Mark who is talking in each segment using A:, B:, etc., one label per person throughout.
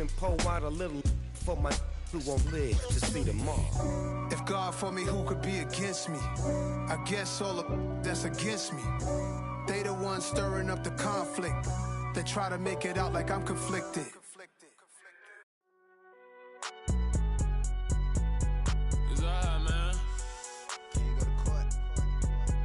A: and pour out a little for my who won't live to see tomorrow.
B: If God for me, who could be against me? I guess all the that's against me. They the ones stirring up the conflict. They try to make it out like I'm conflicted.
C: It's alright, man.
B: Can you go to court?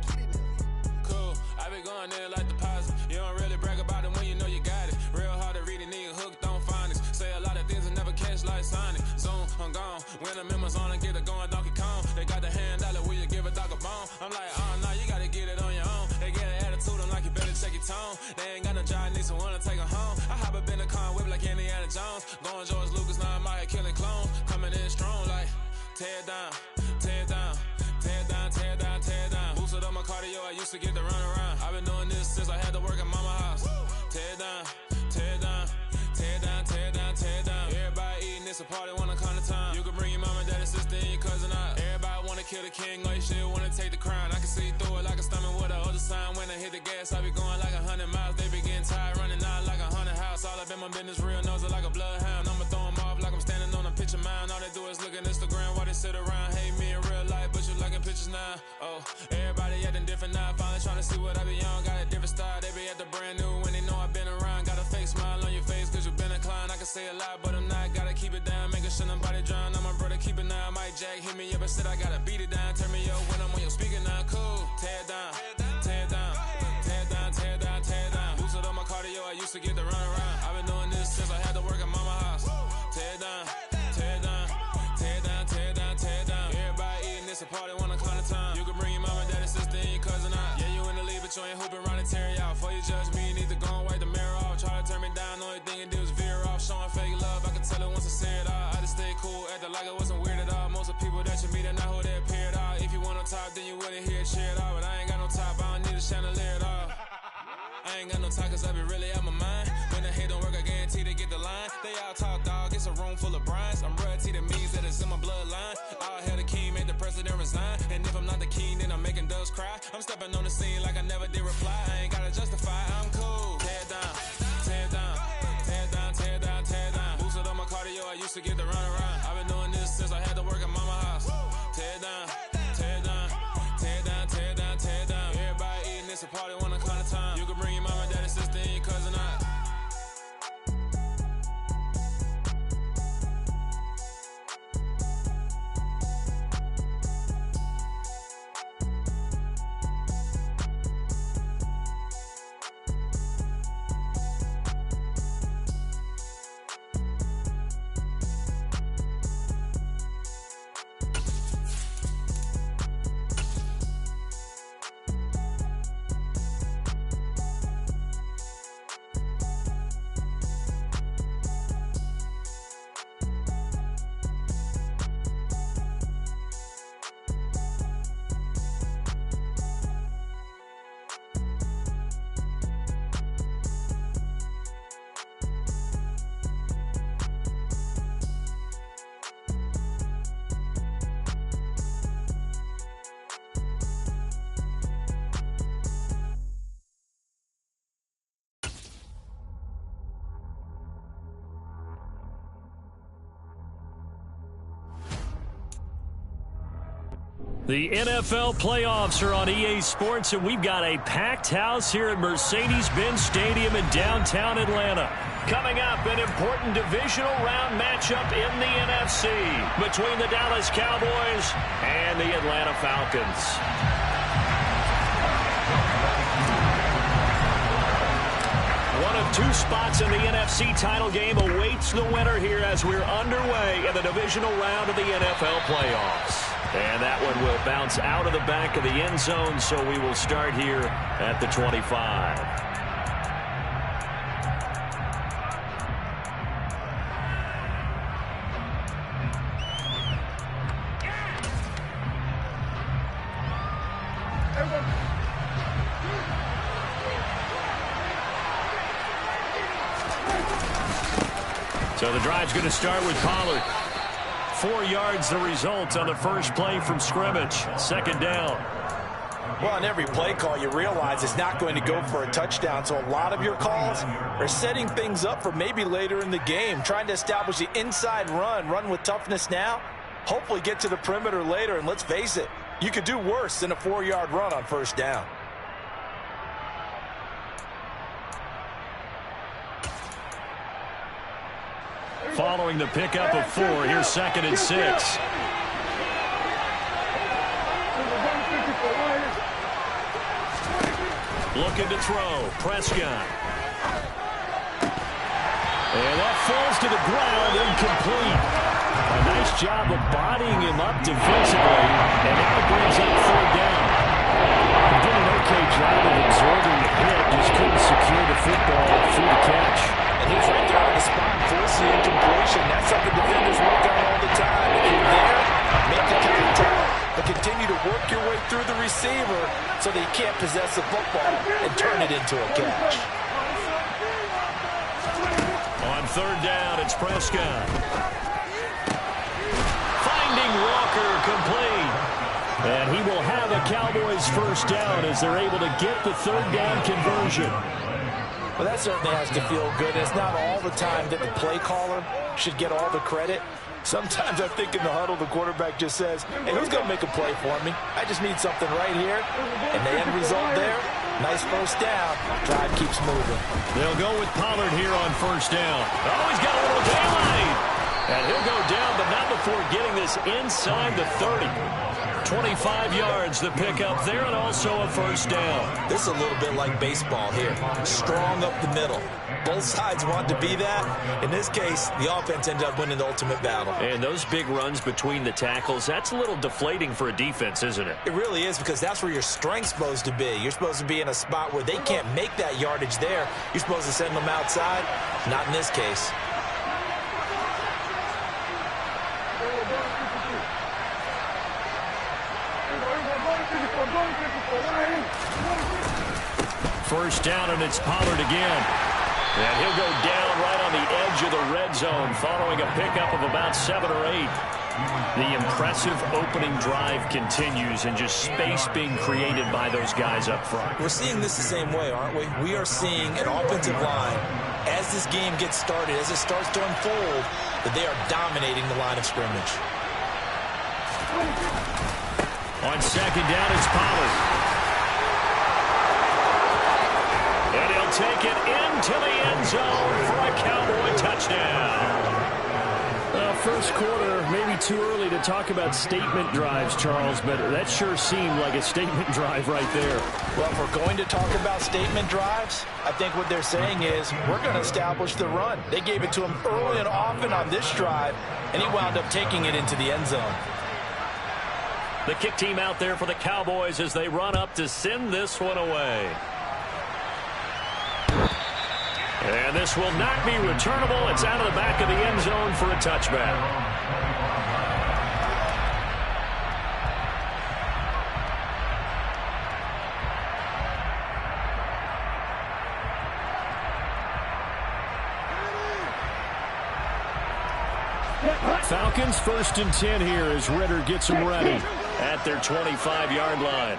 B: Get it in.
C: Cool, I be going there like deposit. You don't really brag about it when you know you got it. Real hard to read a nigga hooked on phonics. Say a lot of things and never catch like Sonic. Zone, I'm gone. When the members on and get it going Donkey Kong. They got the hand dollar, will you give a dog a bone? I'm like, oh no, you gotta get it on your own. They get an attitude, I'm like, you better check your tone. They ain't got no job, need someone to take her home. I hop up in the car and whip like Indiana Jones. Going George Lucas, now I'm out here killing clones. Coming in strong like, tear down, tear down, tear down, tear down, tear down. Boosted up my cardio, I used to get to run around. I've been doing this since I had to work at mama house. Tear down, tear down, tear down, tear down, tear down. Everybody eating, it's a party, wanna come to time. You can bring your mama, daddy, sister, and your cousin out. Everybody wanna kill the king, or you shit wanna take the crown. I can see through it like a stomach with a other sign. When I hit the gas, I be going like 100 miles. They be getting tired, running out like 100 house. All up in my business, real nose like a bloodhound. I'ma throw them off like I'm standing on a picture mound. All they do is look at Instagram while they sit around. Hate me in real life, but you liking pictures now. Oh, everybody acting different now. Finally trying to see what I be on. Got a different style, they be at the brand new when they know I've been around. Got a fake smile on your face cause you been inclined. I can say a lot, but I'm not. Gotta keep it down, making sure nobody drown. I'm my brother, keep it now. Mike Jack hit me up and said I gotta beat it down. Turn me up when I'm on your speaker now. Cool, tear down, tear down, tear down, tear down, tear down. Boosted up my cardio, I used to get to run around. I've been doing this since I had to work at mama house. Tear down, tear down, tear down, tear down, tear down. Everybody eating, it's a party, wanna come to time. You can bring your mama, daddy, sister, and your cousin out. Yeah, you in the lead, but you ain't hooping around and tear out. Before you judge me, you need to go and wipe the mirror off. Try to turn me down, the only thing you do is veer off. Showing fake love, I can tell it once I say it all. I just stay cool, acting like it wasn't weird at all. Most of the people that you meet are not who they appear at all. If you want on top, then you wouldn't hear it cheer at all. But I ain't got no top, I don't need a chandelier at all. I ain't got no talk cause I be really out my mind. When the hate don't work, I guarantee they get the line. They all talk dog, it's a room full of brinds. I'm royalty, that means that it's in my bloodline. All hell the king, made the president resign. And if I'm not the king, then I'm making doves cry. I'm stepping on the scene like I never did reply. I ain't gotta justify, I'm cool. Tear down, tear down, tear down, tear down, tear down. Boosted up my cardio, I used to get to run around. I've been doing this since I had to work at mama house. Tear down, tear down, tear down, tear down, tear down. Everybody eating, it's a party, wanna come to time. You can bring your mama, daddy, sister, and your cousin out.
D: The NFL playoffs are on EA Sports, and we've got a packed house here at Mercedes-Benz Stadium in downtown Atlanta. Coming up, an important divisional round matchup in the NFC between the Dallas Cowboys and the Atlanta Falcons. One of two spots in the NFC title game awaits the winner here as we're underway in the divisional round of the NFL playoffs. And that one will bounce out of the back of the end zone, so we will start here at the 25. So the drive's going to start with Pollard. 4 yards the result on the first play from scrimmage. Second down.
E: Well, on every play call, you realize it's not going to go for a touchdown, so a lot of your calls are setting things up for maybe later in the game, trying to establish the inside run with toughness now, hopefully get to the perimeter later, and let's face it, you could do worse than a 4-yard run on first down.
D: Following the pickup of 4, here's 2nd and 6. Looking to throw. Prescott. And that falls to the ground, incomplete. A nice job of bodying him up defensively, and now it brings up 3rd down. He did an okay job of absorbing the hit, just couldn't secure the football through the catch.
E: And he's right there on the spot, forcing incompletion. That's something defenders work on all the time. If you're there, make the contact, but continue to work your way through the receiver so that you can't possess the football and turn it into a catch.
D: On 3rd down, it's Prescott. Finding Walker, complete. And he will have a Cowboys 1st down as they're able to get the 3rd down conversion.
E: Well, that certainly has to feel good. It's not all the time that the play caller should get all the credit. Sometimes I think in the huddle, the quarterback just says, hey, who's going to make a play for me? I just need something right here. And the end result there, nice 1st down. Drive keeps moving.
D: They'll go with Pollard here on 1st down. Oh, he's got a little daylight. And he'll go down, but not before getting this inside the 30. 25 yards the pickup there, and also a 1st down.
E: This is a little bit like baseball here. Strong up the middle. Both sides want to be that. In this case, the offense ended up winning the ultimate battle.
D: And those big runs between the tackles, that's a little deflating for a defense, isn't it?
E: It really is, because that's where your strength's supposed to be. You're supposed to be in a spot where they can't make that yardage there. You're supposed to send them outside. Not in this case.
D: First down, and it's Pollard again. And he'll go down right on the edge of the red zone following a pickup of about 7 or 8. The impressive opening drive continues, and just space being created by those guys up front.
E: We're seeing this the same way, aren't we? We are seeing an offensive line, as this game gets started, as it starts to unfold, that they are dominating the line of scrimmage.
D: On 2nd down, it's Pollard. And he'll take it into the end zone for a Cowboy touchdown. First quarter, maybe too early to talk about statement drives, Charles, but that sure seemed like a statement drive right there.
E: Well, if we're going to talk about statement drives, I think what they're saying is we're going to establish the run. They gave it to him early and often on this drive, and he wound up taking it into the end zone.
D: The kick team out there for the Cowboys as they run up to send this one away. And this will not be returnable. It's out of the back of the end zone for a touchback. Falcons 1st and 10 here as Ritter gets them ready at their 25-yard line.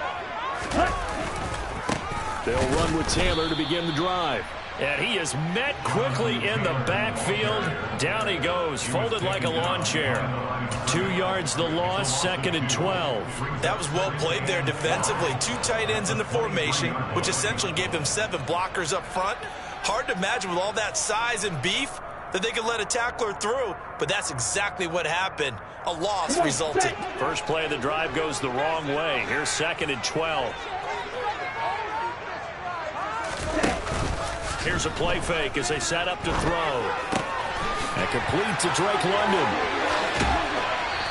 D: They'll run with Taylor to begin the drive. And he is met quickly in the backfield. Down he goes, folded like a lawn chair. 2 yards the loss, 2nd and 12.
E: That was well played there defensively. 2 tight ends in the formation, which essentially gave them 7 blockers up front. Hard to imagine with all that size and beef that they could let a tackler through, but that's exactly what happened. A loss resulted.
D: First play of the drive goes the wrong way. Here's 2nd and 12. Here's a play fake as they set up to throw. And complete to Drake London.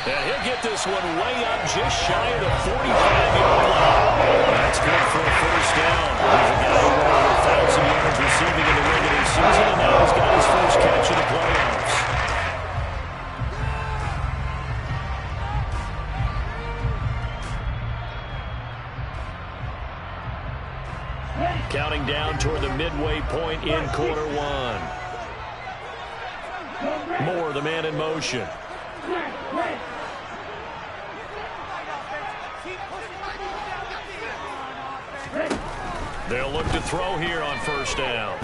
D: And he'll get this one way up just shy of the 45-yard line. That's good for a 1st down. He's a guy who went over 1,000 yards receiving in the regular season, and now he's got his first catch in the playoffs. Counting down toward the midway point in quarter 1. Moore, the man in motion. They'll look to throw here on first down.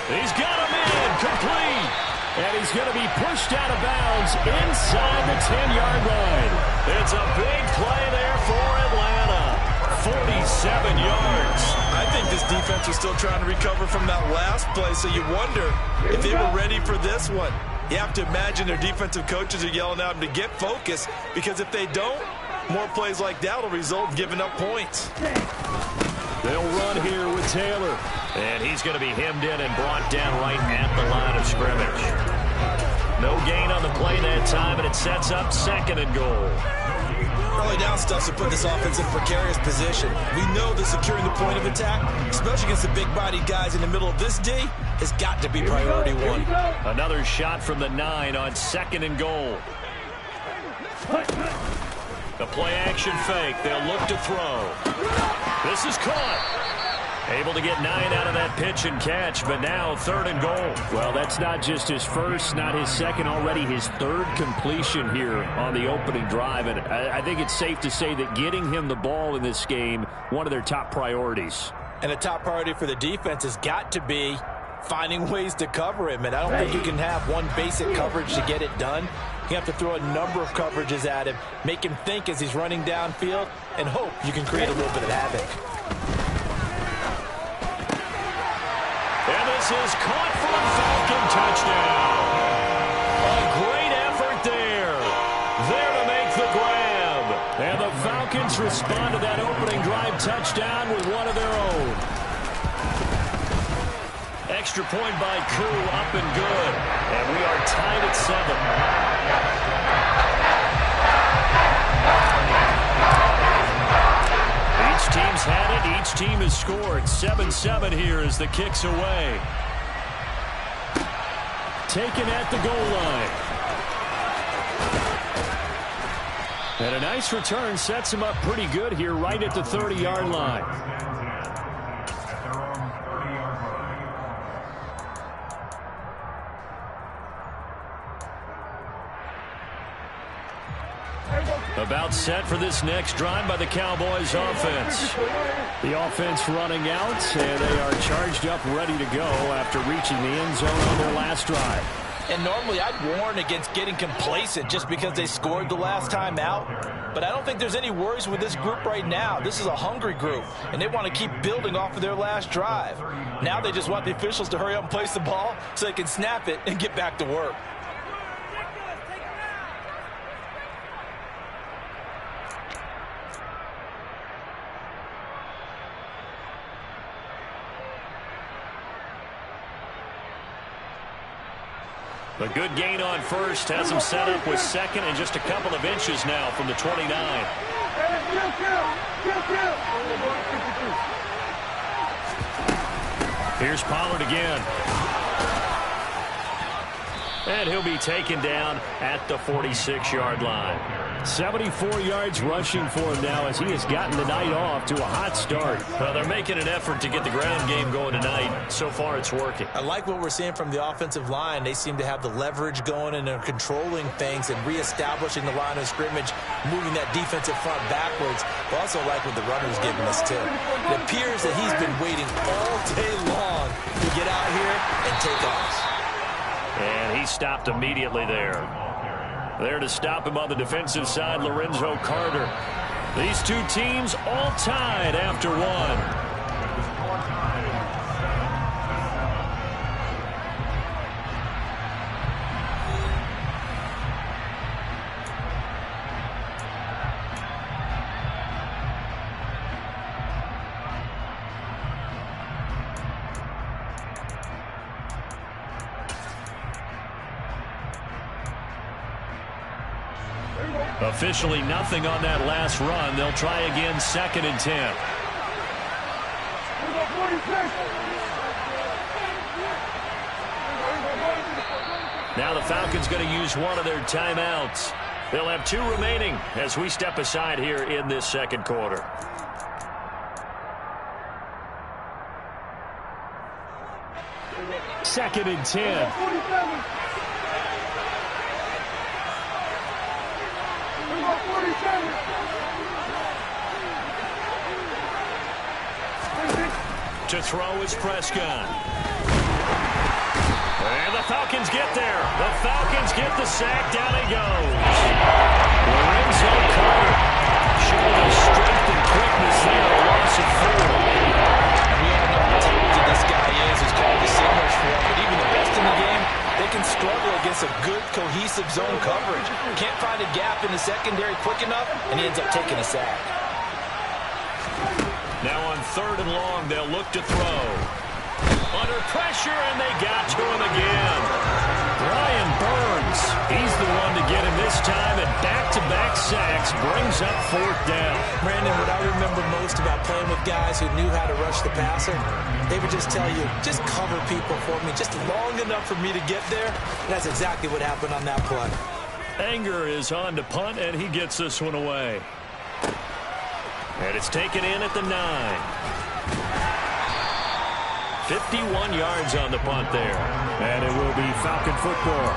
D: He's got him in, complete. And he's going to be pushed out of bounds inside the 10-yard line. It's a big play there for Atlanta. 47 yards.
E: I think this defense was still trying to recover from that last play, so you wonder if they were ready for this one. You have to imagine their defensive coaches are yelling at them to get focused, because if they don't, more plays like that will result in giving up points.
D: They'll run here with Taylor. And he's going to be hemmed in and brought down right at the line of scrimmage. No gain on the play that time, and it sets up 2nd and goal.
E: Early down stuff to put this offense in a precarious position. We know that securing the point of attack, especially against the big-bodied guys in the middle of this D, has got to be priority one.
D: Another shot from the 9 on 2nd and goal. The play-action fake. They'll look to throw. This is caught. Able to get 9 out of that pitch and catch, but now 3rd and goal. Well, that's not just his first, not his second, already his 3rd completion here on the opening drive. And I think it's safe to say that getting him the ball in this game, one of their top priorities.
E: And a top priority for the defense has got to be finding ways to cover him. And I don't think you can have one basic coverage to get it done. You have to throw a number of coverages at him, make him think as he's running downfield, and hope you can create a little bit of havoc.
D: And this is caught for a Falcon touchdown. A great effort there. There to make the grab. And the Falcons respond to that opening drive touchdown with one of their own. Extra point by Koo, up and good. And we are tied at 7. Each team's had it. Each team has scored. 7-7 here as the kick's away. Taken at the goal line. And a nice return sets him up pretty good here right at the 30-yard line. About set for this next drive by the Cowboys offense. The offense running out, and they are charged up, ready to go after reaching the end zone on their last drive.
E: And normally I'd warn against getting complacent just because they scored the last time out. But I don't think there's any worries with this group right now. This is a hungry group, and they want to keep building off of their last drive. Now they just want the officials to hurry up and place the ball so they can snap it and get back to work.
D: A good gain on first has him set up with 2nd and just a couple of inches now from the 29. Here's Pollard again. And he'll be taken down at the 46-yard line. 74 yards rushing for him now as he has gotten the night off to a hot start. Well, they're making an effort to get the ground game going tonight. So far, it's working.
E: I like what we're seeing from the offensive line. They seem to have the leverage going, and they're controlling things and reestablishing the line of scrimmage, moving that defensive front backwards. I also like what the runner's giving us, too. It appears that he's been waiting all day long to get out here and take off.
D: And he stopped immediately there. There to stop him on the defensive side, Lorenzo Carter. These two teams all tied after one. Officially nothing on that last run. They'll try again, 2nd and 10. Now the Falcons going to use one of their timeouts. They'll have 2 remaining as we step aside here in this second quarter. Second and 10. To throw is Prescott. And the Falcons get there. The Falcons get the sack. Down he goes. Lorenzo Carter showing the strength and quickness there. A loss of 4.
E: And we all know how talented this guy is. He's called the signals for him. But even the best in the game, they can struggle against a good, cohesive zone coverage. Can't find a gap in the secondary quick enough, and he ends up taking a sack.
D: Now on 3rd and long, they'll look to throw. Under pressure, and they got to him again. Brian Burns, he's the one to get him this time, and back-to-back sacks brings up 4th down.
E: Brandon, what I remember most about playing with guys who knew how to rush the passer, they would just tell you, just cover people for me, just long enough for me to get there. And that's exactly what happened on that play.
D: Anger is on to punt, and he gets this one away. And it's taken in at the 9. 51 yards on the punt there. And it will be Falcon football.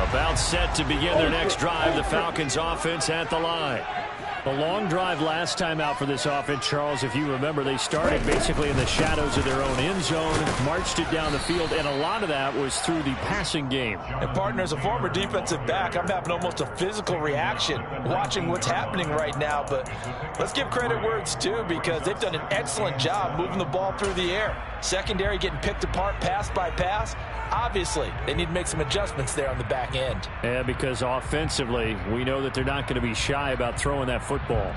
D: About set to begin their next drive. The Falcons offense at the line. A long drive last time out for this offense, Charles. If you remember, they started basically in the shadows of their own end zone, marched it down the field, and a lot of that was through the passing game.
E: And partner, as a former defensive back, I'm having almost a physical reaction watching what's happening right now. But let's give credit where it's due, because they've done an excellent job moving the ball through the air. Secondary getting picked apart pass by pass. Obviously, they need to make some adjustments there on the back end.
D: Yeah, because offensively, we know that they're not going to be shy about throwing that football.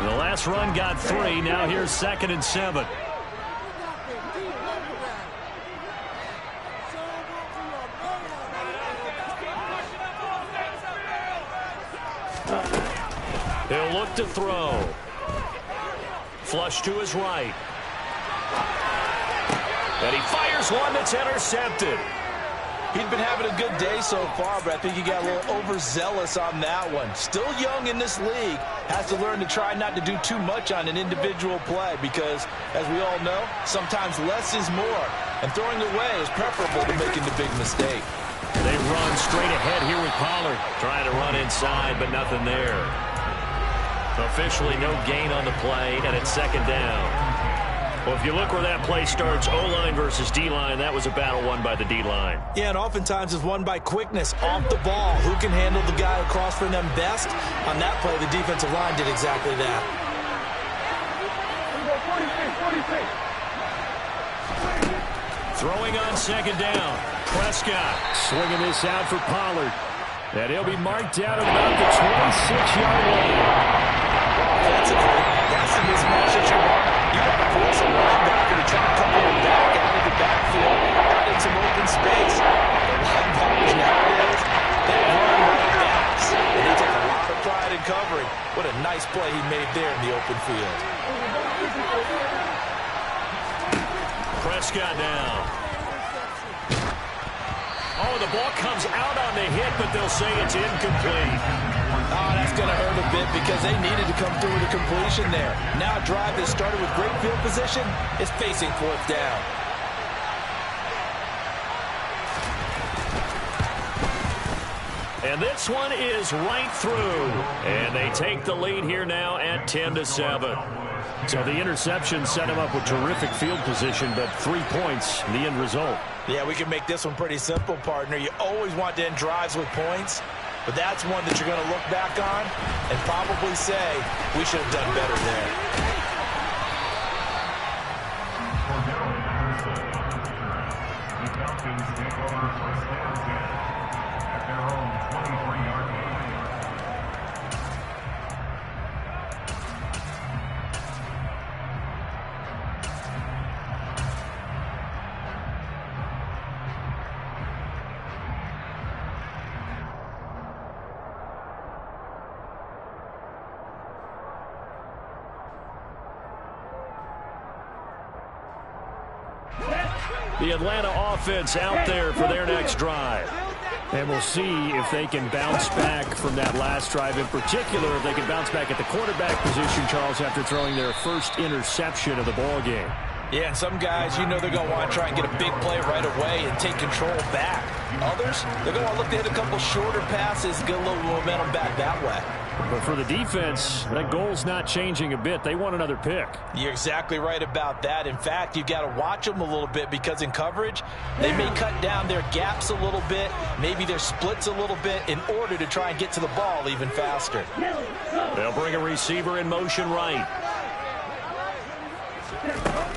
D: The last run got 3. Now here's 2nd and 7. He'll look to throw. Flush to his right. And he fires one that's intercepted.
E: He's been having a good day so far, but I think he got a little overzealous on that one. Still young in this league. Has to learn to try not to do too much on an individual play, because, as we all know, sometimes less is more. And throwing away is preferable to making the big mistake.
D: They run straight ahead here with Pollard. Trying to run inside, but nothing there. Officially no gain on the play, and it's 2nd down. Well, if you look where that play starts, O-line versus D-line, that was a battle won by the D-line.
E: Yeah, and oftentimes it's won by quickness off the ball. Who can handle the guy across from them best? On that play, the defensive line did exactly that.
D: Throwing on 2nd down. Prescott swinging this out for Pollard. And he'll be marked out at about the 26-yard line.
E: Offensively, that's the mismatch that you want. You got to force a linebacker to try to cover your back out of the backfield, out in some open space. The linebackers nowadays, they run like backs, and they take a lot of pride in covering. What a nice play he made there in the open field.
D: Prescott now. Oh, the ball comes out on the hit, but they'll say it's incomplete.
E: Oh, that's going to hurt a bit, because they needed to come through with a completion there. Now a drive that started with great field position is facing 4th down.
D: And this one is right through. And they take the lead here now at 10-7. So the interception set him up with terrific field position, but 3 points, the end result.
E: Yeah, we can make this one pretty simple, partner. You always want to end drives with points, but that's one that you're going to look back on and probably say, we should have done better there.
D: The Atlanta offense out there for their next drive. And we'll see if they can bounce back from that last drive, in particular, if they can bounce back at the quarterback position, Charles, after throwing their first interception of the ball game.
E: Yeah, and some guys, they're going to want to try and get a big play right away and take control back. Others, they're going to look to hit a couple shorter passes, get a little momentum back that way.
D: But for the defense, that goal's not changing a bit. They want another pick.
E: You're exactly right about that. In fact, you've got to watch them a little bit because in coverage, they may cut down their gaps a little bit, maybe their splits a little bit in order to try and get to the ball even faster.
D: They'll bring a receiver in motion right.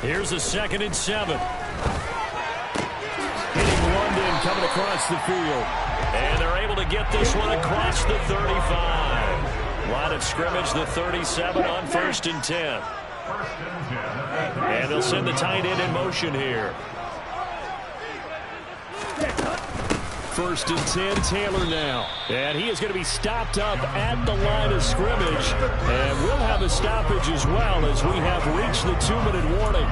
D: Here's a 2nd and 7. Hitting London coming across the field. And they're able to get this one across the 35. Line of scrimmage, the 37 on 1st and 10. And they'll send the tight end in motion here. 1st and 10, Taylor now. And he is going to be stopped up at the line of scrimmage. And we'll have a stoppage as well as we have reached the 2-minute warning.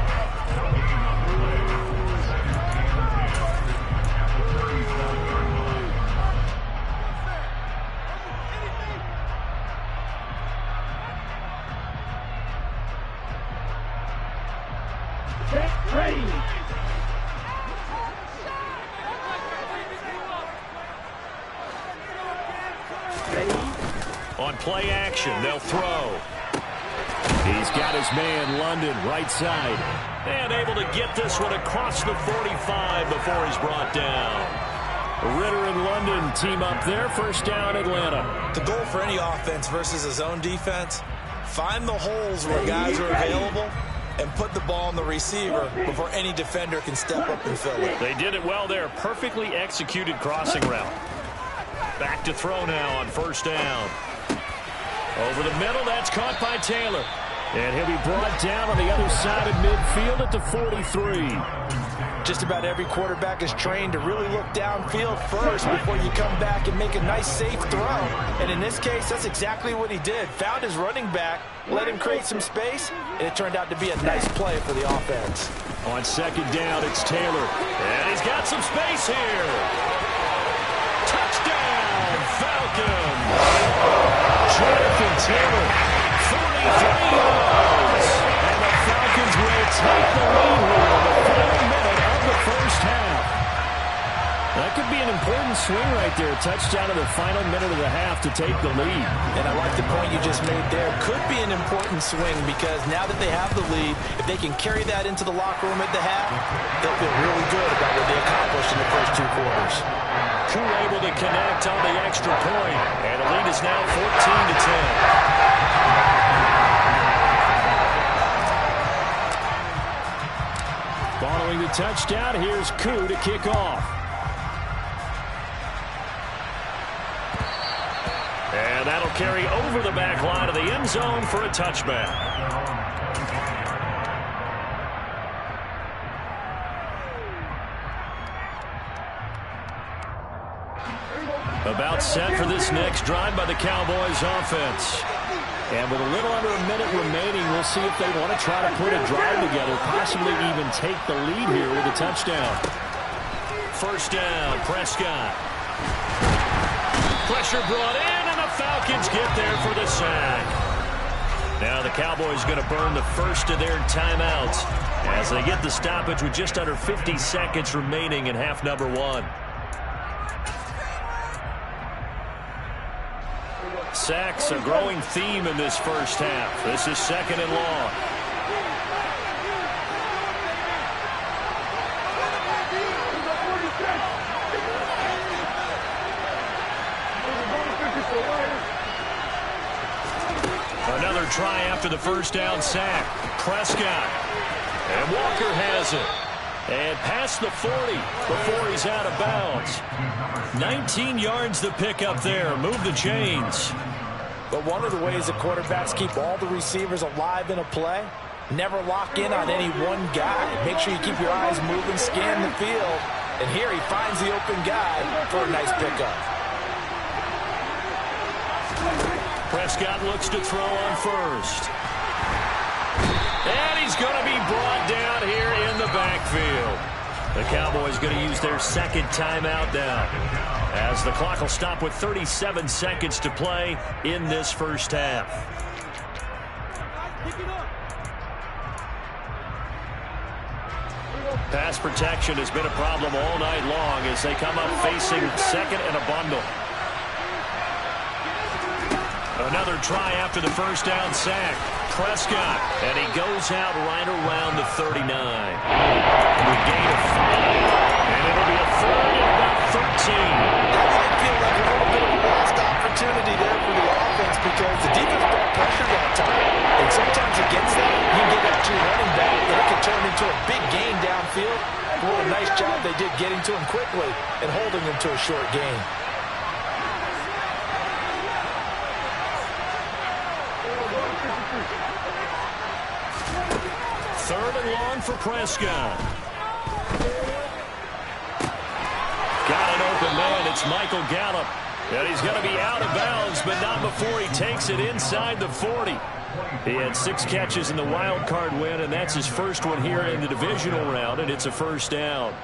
D: On play action, they'll throw. He's got his man, London, right side. And able to get this one across the 45 before he's brought down. Ritter and London team up there. 1st down, Atlanta.
E: The goal for any offense versus a zone defense, find the holes where guys are available and put the ball on the receiver before any defender can step up and fill it.
D: They did it well there. Perfectly executed crossing route. Back to throw now on 1st down. Over the middle, that's caught by Taylor. And he'll be brought down on the other side of midfield at the 43.
E: Just about every quarterback is trained to really look downfield first before you come back and make a nice, safe throw. And in this case, that's exactly what he did. Found his running back, let him create some space, and it turned out to be a nice play for the offense.
D: On 2nd down, it's Taylor. And he's got some space here. Touchdown, Falcons! Jonathan Taylor, 43 yards. And the Falcons will take the lead here in the final minute of the 1st half. That could be an important swing right there. Touchdown in the final minute of the half to take the lead.
E: And I like the point you just made there. Could be an important swing because now that they have the lead, if they can carry that into the locker room at the half, they'll feel really good about what they accomplished in the first 2 quarters.
D: Crew able to connect on the extra point. And the lead is now 14-10. Following the touchdown, here's Koo to kick off. And that'll carry over the back line of the end zone for a touchback. About set for this next drive by the Cowboys offense. And with a little under a minute remaining, we'll see if they want to try to put a drive together, possibly even take the lead here with a touchdown. 1st down, Prescott. Pressure brought in, and the Falcons get there for the sack. Now the Cowboys going to burn the first of their timeouts as they get the stoppage with just under 50 seconds remaining in half number 1. Sacks, a growing theme in this 1st half. This is 2nd and long. Another try after the 1st down sack. Prescott. And Walker has it. And past the 40 before he's out of bounds. 19 yards to pick up there. Move the chains.
E: But one of the ways that quarterbacks keep all the receivers alive in a play, never lock in on any one guy. Make sure you keep your eyes moving, scan the field. And here he finds the open guy for a nice pickup.
D: Prescott looks to throw on 1st. And he's going to be brought down here in the backfield. The Cowboys going to use their second timeout now, as the clock will stop with 37 seconds to play in this first half. Pass protection has been a problem all night long as they come up facing second and a bundle. Another try after the first down sack. Prescott, and he goes out right around the 39. The gain of 5, and it'll be a third and about 13.
E: That might feel like a little bit of a lost opportunity there for the offense because the defense brought pressure that time. And sometimes against that, you get out to your running back, and it can turn into a big gain downfield. What a nice job they did getting to him quickly and holding him to a short gain.
D: Third and long for Prescott. Got an open man. It's Michael Gallup. And he's going to be out of bounds, but not before he takes it inside the 40. He had 6 catches in the wild card win, and that's his first one here in the divisional round, and it's a first down.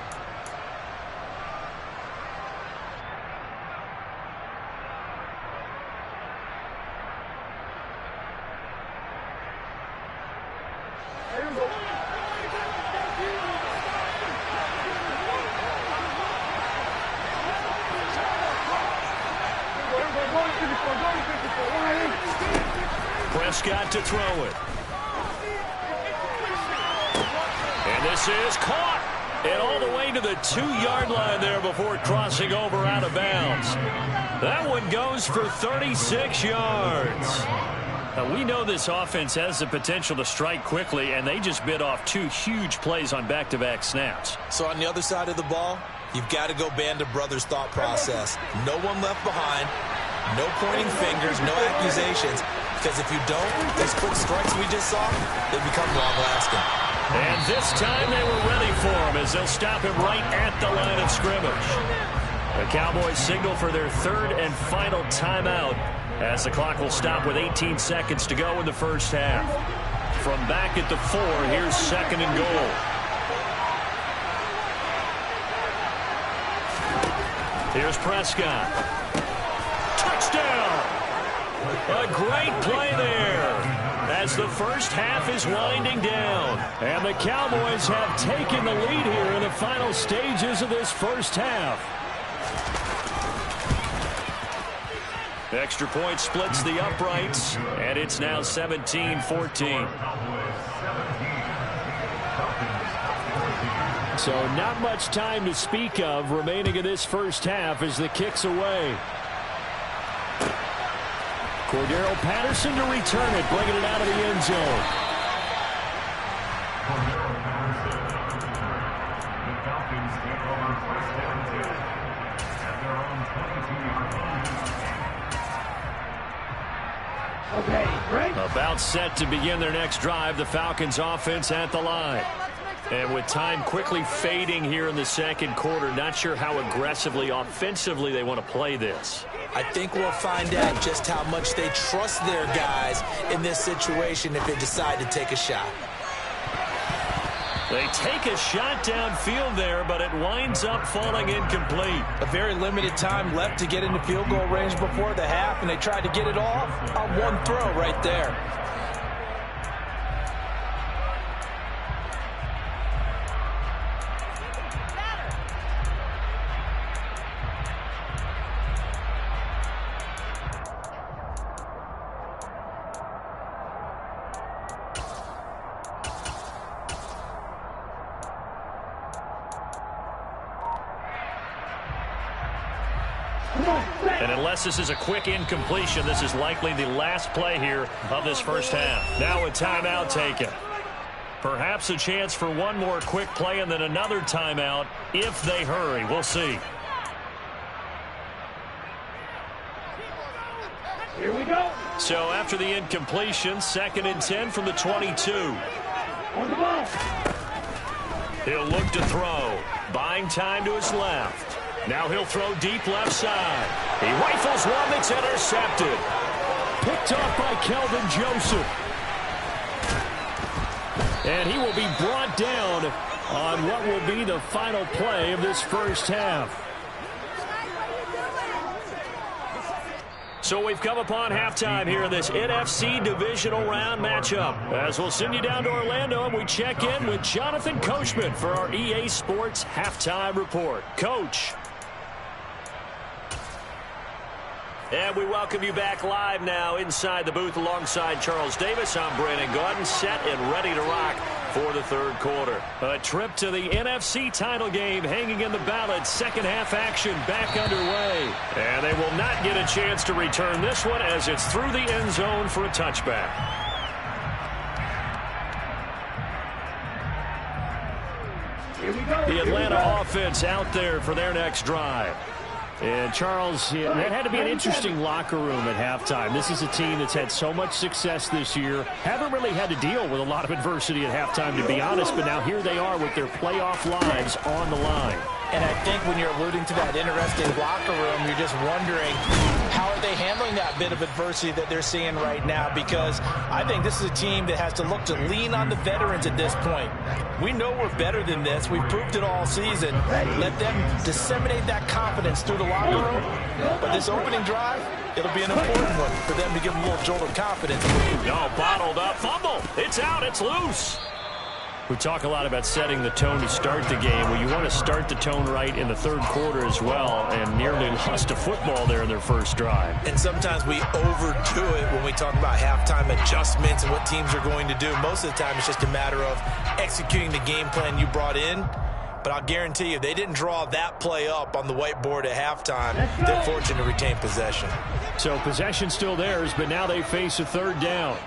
D: Prescott to throw it. And this is caught. And all the way to the 2-yard line there before crossing over out of bounds. That one goes for 36 yards. Now, we know this offense has the potential to strike quickly, and they just bit off 2 huge plays on back-to-back snaps.
E: So on the other side of the ball, you've got to go Band of Brothers thought process. No one left behind. No pointing fingers, no accusations. Because if you don't, those quick strikes we just saw, they become long-lasting.
D: And this time they were ready for him as they'll stop him right at the line of scrimmage. The Cowboys signal for their third and final timeout as the clock will stop with 18 seconds to go in the first half. From back at the 4, here's second and goal. Here's Prescott. Touchdown! A great play there as the first half is winding down. And the Cowboys have taken the lead here in the final stages of this first half. Extra point splits the uprights, and it's now 17-14. So not much time to speak of remaining in this first half as the kick's away. Cordero Patterson to return it, bringing it out of the end zone. About set to begin their next drive, the Falcons offense at the line. And with time quickly fading here in the second quarter, not sure how aggressively, offensively they want to play this.
E: I think we'll find out just how much they trust their guys in this situation if they decide to take a shot.
D: They take a shot downfield there, but it winds up falling incomplete.
E: A very limited time left to get into field goal range before the half, and they tried to get it off on one throw right there.
D: And unless this is a quick incompletion, this is likely the last play here of this first half. Now a timeout taken. Perhaps a chance for one more quick play and then another timeout if they hurry. We'll see.
F: Here we go.
D: So after the incompletion, 2nd and 10 from the 22.
F: On the ball.
D: He'll look to throw. Buying time to his left. Now he'll throw deep left side. He rifles one that's intercepted. Picked off by Kelvin Joseph. And he will be brought down on what will be the final play of this first half. So we've come upon halftime here in this NFC divisional round matchup. As we'll send you down to Orlando and we check in with Jonathan Coachman for our EA Sports Halftime Report. Coach. And we welcome you back live now inside the booth alongside Charles Davis. I'm Brandon Gaudin, set and ready to rock for the third quarter. A trip to the NFC title game hanging in the balance. Second half action back underway. And they will not get a chance to return this one as it's through the end zone for a touchback. The Atlanta offense out there for their next drive. And, Charles, that had to be an interesting locker room at halftime. This is a team that's had so much success this year. Haven't really had to deal with a lot of adversity at halftime, to be honest. But now here they are with their playoff lives on the line.
E: And I think when you're alluding to that interesting locker room, you're just wondering how are they handling that bit of adversity that they're seeing right now, because I think this is a team that has to look to lean on the veterans at this point. We know we're better than this. We've proved it all season. Let them disseminate that confidence through the locker room. But this opening drive, it'll be an important one for them to give them a little jolt of confidence.
D: No, bottled up. Fumble. It's out. It's loose. We talk a lot about setting the tone to start the game. Well, you want to start the tone right in the third quarter as well, and nearly lost a football there in their first drive.
E: And sometimes we overdo it when we talk about halftime adjustments and what teams are going to do. Most of the time, it's just a matter of executing the game plan you brought in. But I'll guarantee you, they didn't draw that play up on the whiteboard at halftime. They're fortunate to retain possession.
D: So possession still theirs, but now they face a third down.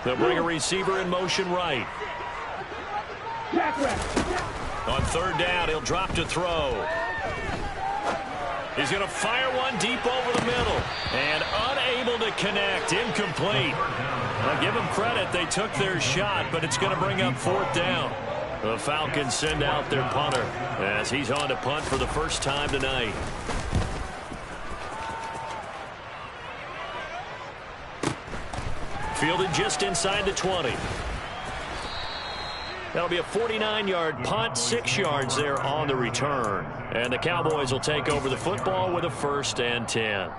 D: They'll bring a receiver in motion right. On third down, he'll drop to throw. He's going to fire one deep over the middle. And unable to connect. Incomplete. Now give them credit. They took their shot, but it's going to bring up fourth down. The Falcons send out their punter as he's on to punt for the first time tonight. Fielded just inside the 20. That'll be a 49-yard punt, 6 yards there on the return. And the Cowboys will take over the football with a 1st and 10.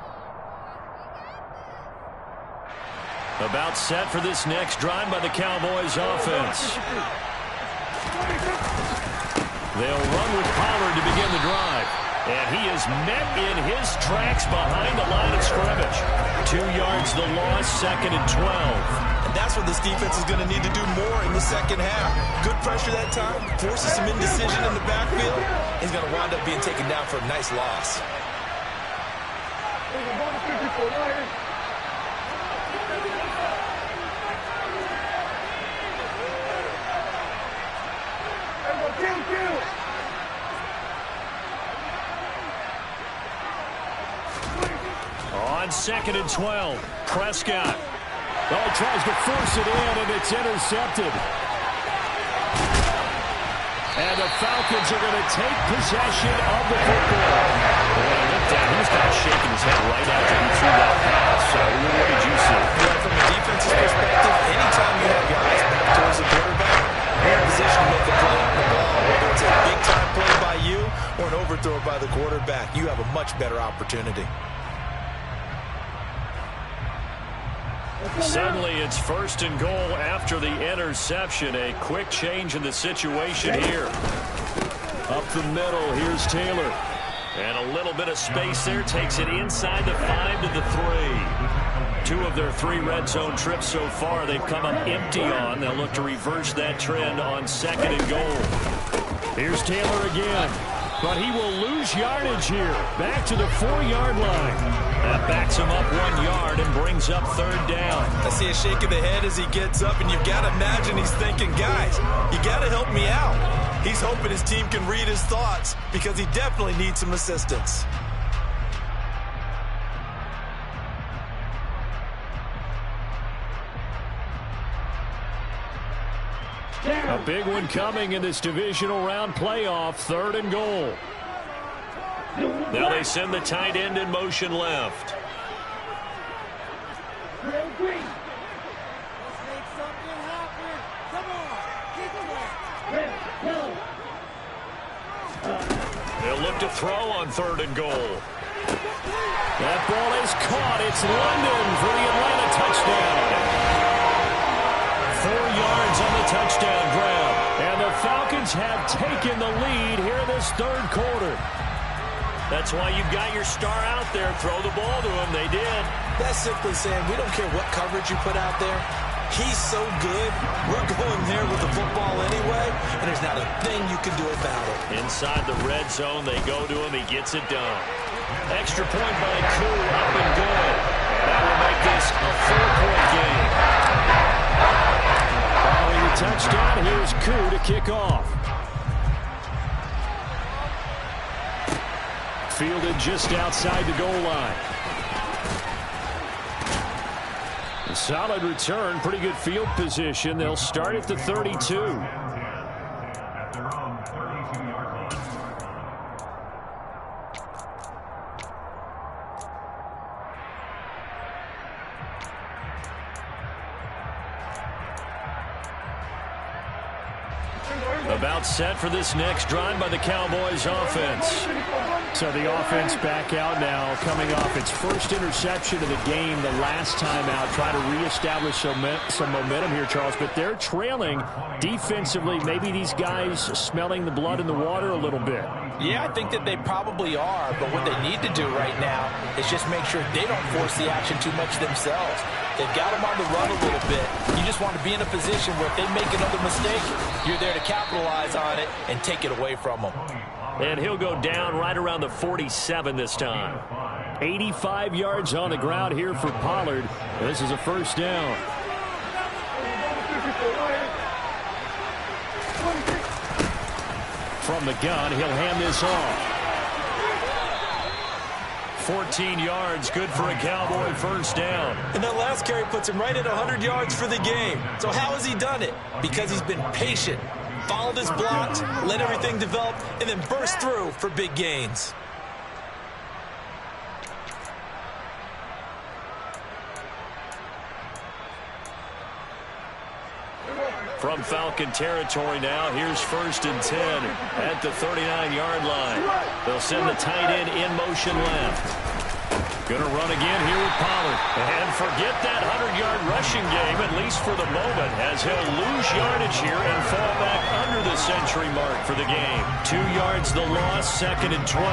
D: About set for this next drive by the Cowboys offense. They'll run with Pollard to begin the drive. And he is met in his tracks behind the line of scrimmage. 2 yards the loss, 2nd and 12.
E: And that's what this defense is going to need to do more in the second half. Good pressure that time, forces some indecision in the backfield. He's going to wind up being taken down for a nice loss.
D: On 2nd and 12, Prescott. Oh, tries to force it in, and it's intercepted. And the Falcons are going to take possession of the football. When I looked down, he was kind of shaking his head right after he threw that pass. So what did you see?
E: Yeah, from a defensive perspective, anytime you have your eyes back towards the quarterback, you're in position to make a play on the ball. Whether it's a big-time play by you or an overthrow by the quarterback, you have a much better opportunity.
D: Suddenly it's 1st and goal after the interception. A quick change in the situation here. Up the middle, here's Taylor. And a little bit of space there. Takes it inside the 5 to the 3. 2 of their 3 red zone trips so far they've come up empty on. They'll look to reverse that trend on 2nd and goal. Here's Taylor again. But he will lose yardage here. Back to the 4-yard line. That backs him up 1 yard and brings up 3rd down.
E: I see a shake of the head as he gets up, and you've got to imagine he's thinking, guys, you got to help me out. He's hoping his team can read his thoughts because he definitely needs some assistance.
D: A big one coming in this divisional round playoff, 3rd and goal. Now they send the tight end in motion left. look to throw on 3rd and goal. That ball is caught. It's London for the Atlanta touchdown. 4 yards on the touchdown grab. And the Falcons have taken the lead here in this 3rd quarter. That's why you've got your star out there. Throw the ball to him. They did.
E: That's simply saying we don't care what coverage you put out there. He's so good, we're going there with the football anyway, and there's not a thing you can do about it.
D: Inside the red zone, they go to him. He gets it done. Extra point by Koo, up and good. And that will make this a 4-point game. Following the touchdown, here's Koo to kick off. Fielded just outside the goal line. Solid return, pretty good field position. They'll start at the 32. About set for this next drive by the Cowboys offense. So the offense back out now, coming off its first interception of the game the last time out, trying to reestablish some momentum here, Charles. But they're trailing defensively. Maybe these guys smelling the blood in the water a little bit.
E: Yeah, I think that they probably are. But what they need to do right now is just make sure they don't force the action too much themselves. They've got them on the run a little bit. You just want to be in a position where if they make another mistake, you're there to capitalize on it and take it away from them.
D: And he'll go down right around the 47 this time. 85 yards on the ground here for Pollard. This is a first down. From the gun, he'll hand this off. 14 yards, good for a Cowboy first down.
E: And that last carry puts him right at 100 yards for the game. So how has he done it? Because he's been patient, followed his blocks, let everything develop, and then burst through for big gains.
D: From Falcon territory now, here's 1st and 10 at the 39-yard line. They'll send the tight end in motion left. Gonna run again here with Pollard. And forget that 100-yard rushing game, at least for the moment, as he'll lose yardage here and fall back under the century mark for the game. 2 yards the loss, 2nd and 12.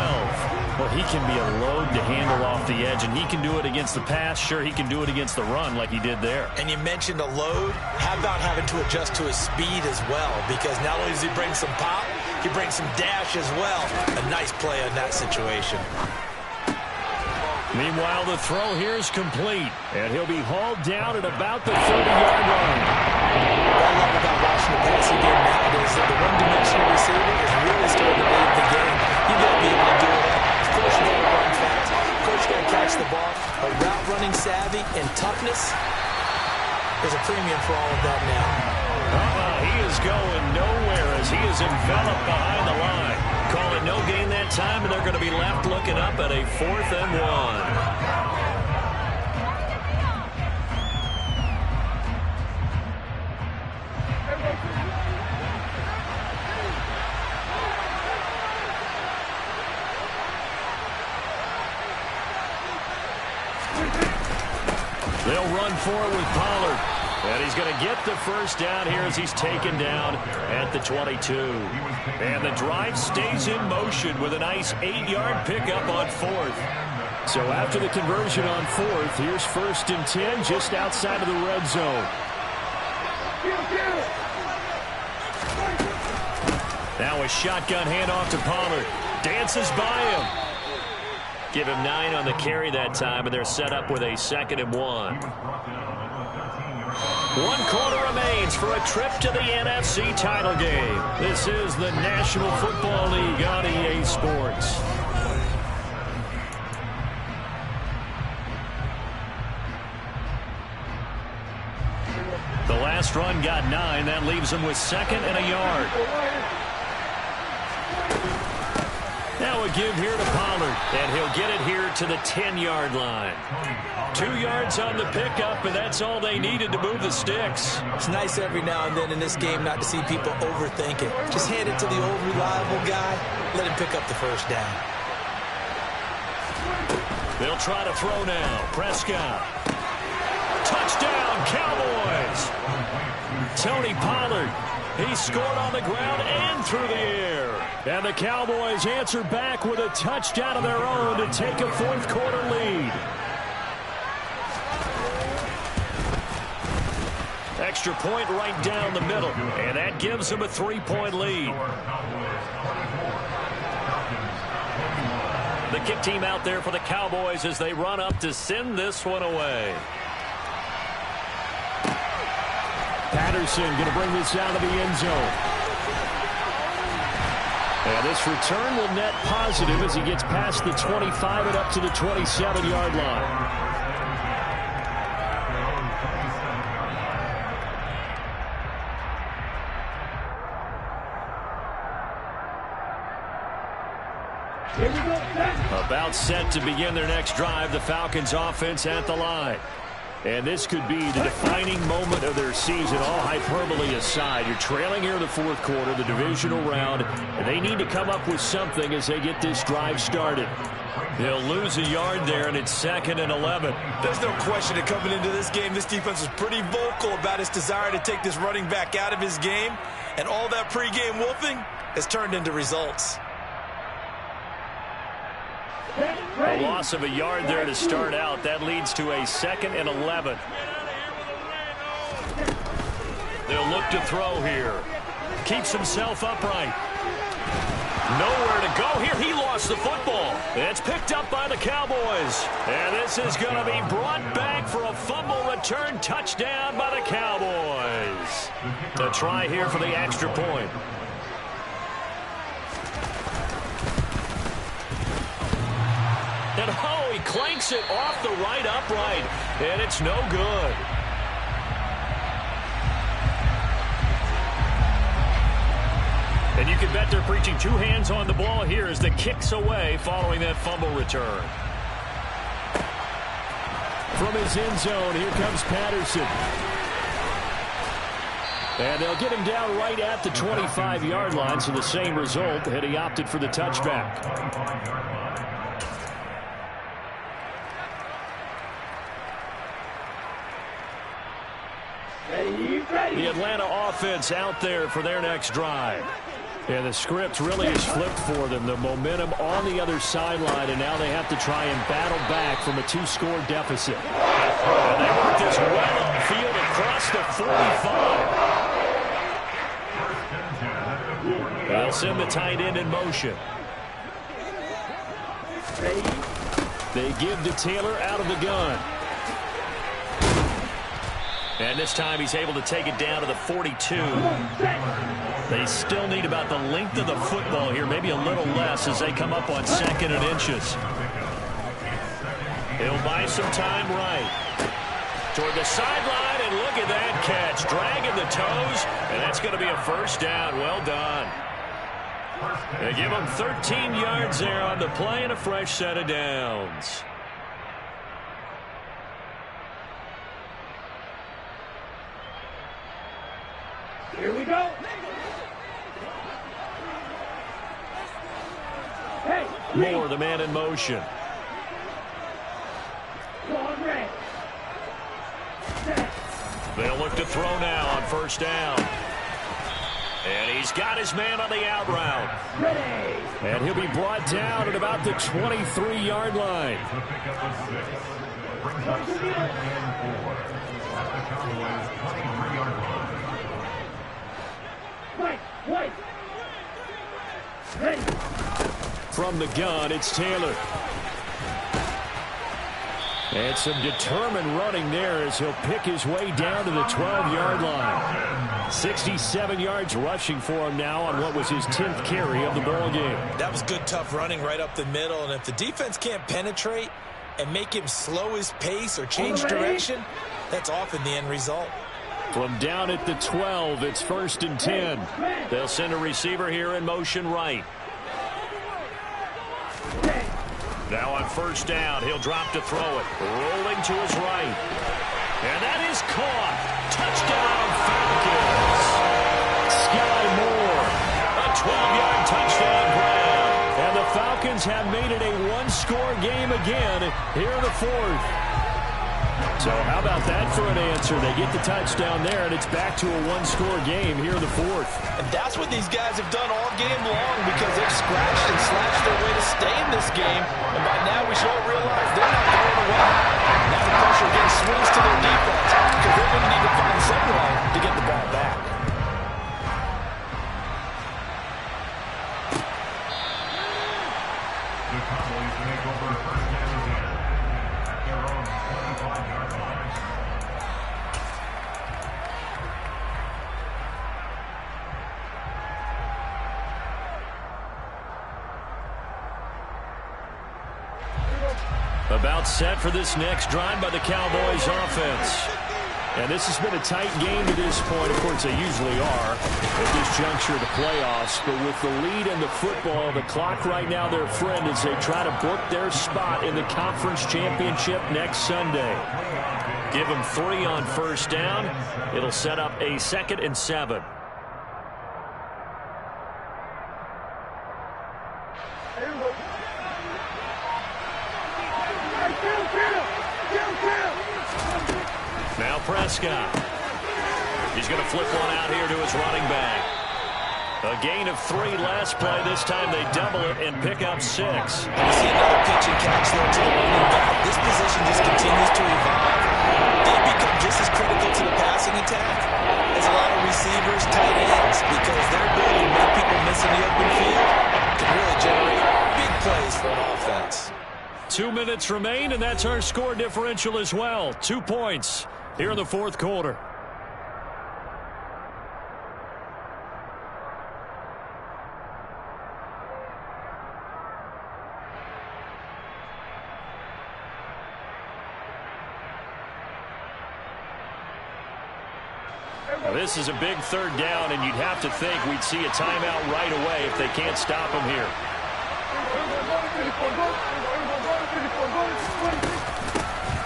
D: Well, he can be a load to handle off the edge, and he can do it against the pass. Sure, he can do it against the run like he did there.
E: And you mentioned a load. How about having to adjust to his speed as well? Because not only does he bring some pop, he brings some dash as well. A nice play in that situation.
D: Meanwhile, the throw here is complete, and he'll be hauled down at about the 30-yard line.
E: What I love about watching the passing game nowadays is that the one-dimensional receiver is really starting to lead the game. You got to be able to do it. Of course, you got to run fast. Of course, you got to catch the ball. But route running savvy and toughness, there's a premium for all of that now.
D: He is going nowhere as he is enveloped behind the line. Calling no gain that time, and they're going to be left looking up at a 4th and 1. They'll run forward with Pollard. And he's going to get the first down here as he's taken down at the 22. And the drive stays in motion with a nice 8-yard pickup on 4th. So after the conversion on 4th, here's 1st and 10 just outside of the red zone. Now a shotgun handoff to Pollard. Dances by him. Give him 9 on the carry that time, and they're set up with a 2nd and 1. 1 quarter remains for a trip to the NFC title game. This is the National Football League on EA Sports. The last run got 9. That leaves them with 2nd and a yard. Now throw a give here to Pollard, and he'll get it here to the 10-yard line. 2 yards on the pickup, and that's all they needed to move the sticks.
E: It's nice every now and then in this game not to see people overthink it. Just hand it to the old reliable guy, let him pick up the first down.
D: They'll try to throw now. Prescott. Touchdown, Cowboys! Tony Pollard. He scored on the ground and through the air. And the Cowboys answer back with a touchdown of their own to take a fourth-quarter lead. Extra point right down the middle, and that gives them a 3-point lead. The kick team out there for the Cowboys as they run up to send this one away. Patterson going to bring this out of the end zone. And this return will net positive as he gets past the 25 and up to the 27-yard line. About set to begin their next drive, the Falcons offense at the line. And this could be the defining moment of their season, all hyperbole aside. You're trailing here in the fourth quarter, the divisional round, and they need to come up with something as they get this drive started. They'll lose a yard there, and it's 2nd and 11.
E: There's no question that coming into this game, this defense is pretty vocal about its desire to take this running back out of his game, and all that pregame wolfing has turned into results.
D: A loss of a yard there to start out. That leads to a 2nd and 11. They'll look to throw here. Keeps himself upright. Nowhere to go here. He lost the football. It's picked up by the Cowboys. And this is going to be brought back for a fumble return touchdown by the Cowboys. The try here for the extra point. And oh, he clanks it off the right upright, and it's no good. And you can bet they're preaching 2 hands on the ball here as the kick's away following that fumble return. From his end zone, here comes Patterson. And they'll get him down right at the 25-yard line, so the same result, and he opted for the touchback. The Atlanta offense out there for their next drive. And the script really is flipped for them. The momentum on the other sideline, and now they have to try and battle back from a 2-score deficit. And they work this well upfield across the 45. They'll send the tight end in motion. They give to Taylor out of the gun. And this time he's able to take it down to the 42. They still need about the length of the football here, maybe a little less as they come up on 2nd and inches. He'll buy some time right. Toward the sideline, and look at that catch. Dragging the toes, and that's going to be a first down. Well done. They give him 13 yards there on the play and a fresh set of downs.
F: Here we go. Hey,
D: Moore, the man in motion. They'll look to throw now on first down. And he's got his man on the out route. And he'll be brought down at about the 23-yard line. From the gun, it's Taylor. And some determined running there as he'll pick his way down to the 12-yard line. 67 yards rushing for him now on what was his 10th carry of the ball game.
E: That was good, tough running right up the middle. And if the defense can't penetrate and make him slow his pace or change direction, that's often the end result.
D: From down at the 12, it's 1st and 10. They'll send a receiver here in motion right. Now on first down, he'll drop to throw it. Rolling to his right. And that is caught. Touchdown, Falcons. Sky Moore. A 12-yard touchdown grab. And the Falcons have made it a one-score game again here in the fourth. So how about that for an answer? They get the touchdown there, and it's back to a one-score game here in the fourth.
E: And that's what these guys have done all game long because they've scratched and slashed their way to stay in this game. And by now we should all realize they're not going away. Now the pressure again swings to their defense because they're going to need to find some way to get the ball back.
F: The Cowboys make over first down again at their own 25-yard line.
D: About set for this next drive by the Cowboys offense. And this has been a tight game to this point. Of course, they usually are at this juncture of the playoffs. But with the lead in the football, the clock right now their friend as they try to book their spot in the conference championship next Sunday. Give them 3 on first down. It'll set up a 2nd and 7. Now Prescott. He's going to flip one out here to his running back. A gain of 3 last play. This time they double it and pick up 6.
E: You see another pitch and catch there to the running back. This position just continues to evolve. They become just as critical to the passing attack as a lot of receivers, tight ends, because their ability to make people miss in the open field can really generate big plays for an offense.
D: 2 minutes remain, and that's our score differential as well. 2 points here in the fourth quarter. Now, this is a big 3rd down, and you'd have to think we'd see a timeout right away if they can't stop him here.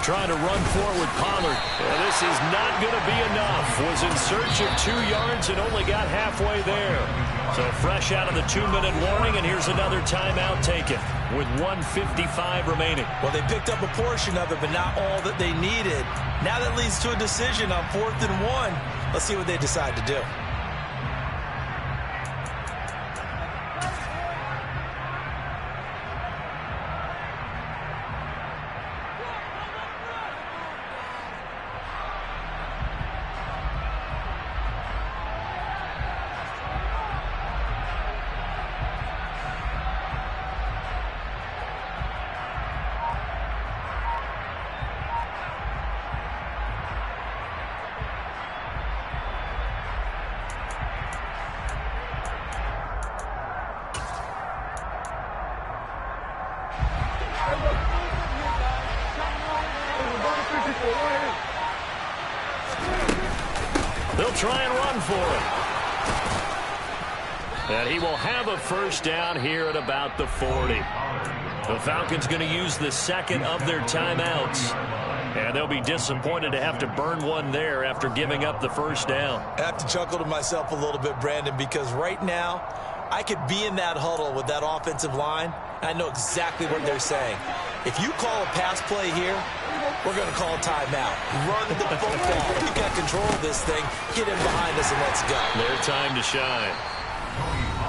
D: Trying to run forward with Pollard. And this is not going to be enough. Was in search of 2 yards and only got halfway there. So fresh out of the 2-minute warning, and here's another timeout taken with 1:55 remaining.
E: Well, they picked up a portion of it, but not all that they needed. Now that leads to a decision on 4th and 1. Let's see what they decide to do.
D: They'll try and run for it. And he will have a first down here at about the 40. The Falcons going to use the 2nd of their timeouts. And they'll be disappointed to have to burn one there after giving up the first down.
E: I have to chuckle to myself a little bit, Brandon, because right now I could be in that huddle with that offensive line, and I know exactly what they're saying. If you call a pass play here, we're going to call a timeout. Run the football. You got control of this thing. Get in behind us and let's go.
D: Their time to shine.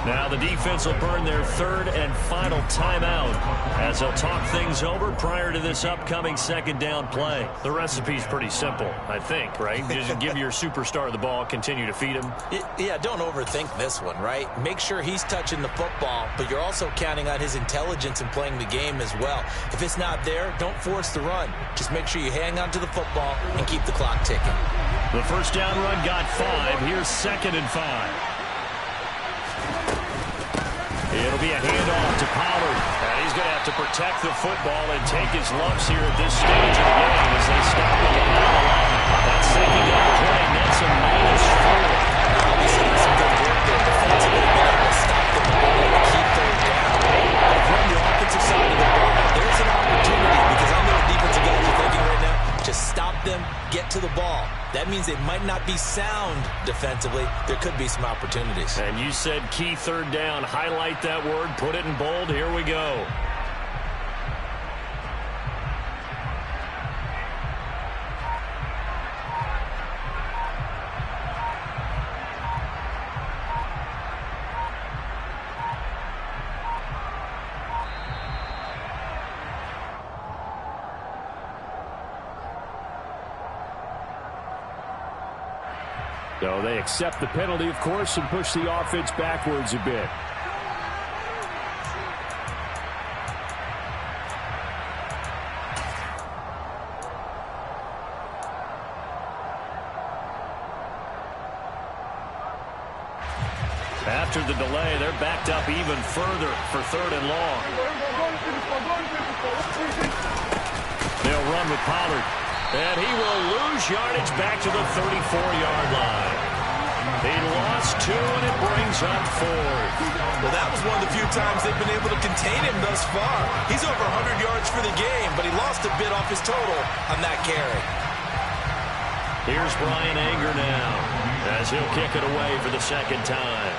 D: Now the defense will burn their 3rd and final timeout as they'll talk things over prior to this upcoming 2nd down play. The recipe's pretty simple, I think, right? Just give your superstar the ball, continue to feed him.
E: Yeah, don't overthink this one, right? Make sure he's touching the football, but you're also counting on his intelligence in playing the game as well. If it's not there, don't force the run. Just make sure you hang on to the football and keep the clock ticking.
D: The first down run got 5. Here's 2nd and 5. It'll be a handoff to Pollard. And he's going to have to protect the football and take his lumps here at this stage of the game as they stop him down the line. That's taking up play. That's a -4.
E: Obviously, that's some good work there. Defensively, being able to stop the ball and keep those down. But from the offensive side of the ball, there's That means they might not be sound defensively. There could be some opportunities.
D: And you said key third down. Highlight that word. Put it in bold. Here we go. So they accept the penalty, of course, and push the offense backwards a bit. After the delay, they're backed up even further for third and long. They'll run with Pollard. And he will lose yardage back to the 34-yard line. He lost 2, and it brings up 4th.
E: Well, that was one of the few times they've been able to contain him thus far. He's over 100 yards for the game, but he lost a bit off his total on that carry.
D: Here's Brian Anger now, as he'll kick it away for the second time.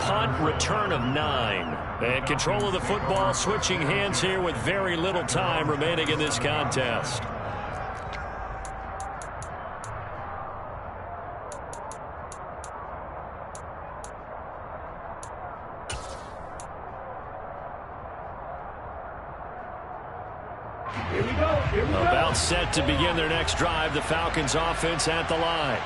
D: Punt, return of 9. And control of the football, switching hands here with very little time remaining in this contest.
F: Here we go.
D: About set to begin their next drive, the Falcons offense at the line.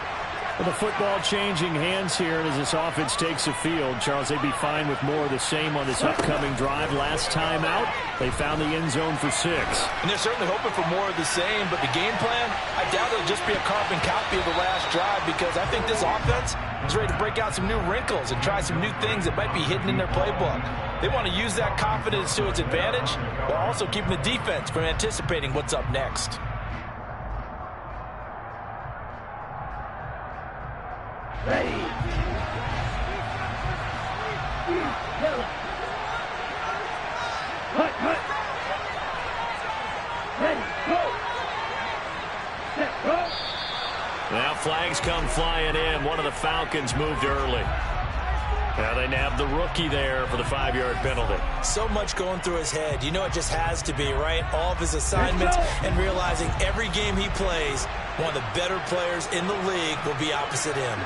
D: Well, the football changing hands here as this offense takes the field. Charles, they'd be fine with more of the same on this upcoming drive. Last time out, they found the end zone for 6.
E: And they're certainly hoping for more of the same, but the game plan, I doubt it'll just be a carbon copy of the last drive, because I think this offense is ready to break out some new wrinkles and try some new things that might be hidden in their playbook. They want to use that confidence to its advantage, while also keeping the defense from anticipating what's up next.
F: Ready. Hut. Ready, go. Set, go.
D: Now flags come flying in. One of the Falcons moved early. Now they nabbed the rookie there for the 5-yard penalty.
E: So much going through his head. You know it just has to be, right? All of his assignments and realizing every game he plays, one of the better players in the league will be opposite him.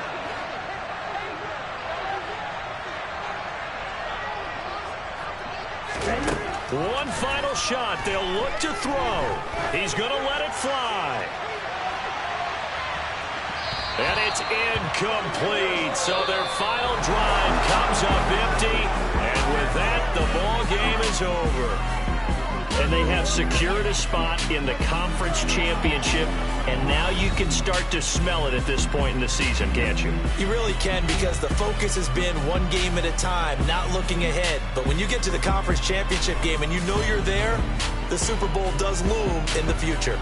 D: One final shot. They'll look to throw. He's going to let it fly. And it's incomplete. So their final drive comes up empty. And with that, the ball game is over. And they have secured a spot in the conference championship. And now you can start to smell it at this point in the season, can't you?
E: You really can, because the focus has been one game at a time, not looking ahead. But when you get to the conference championship game and you know you're there, the Super Bowl does loom in the future.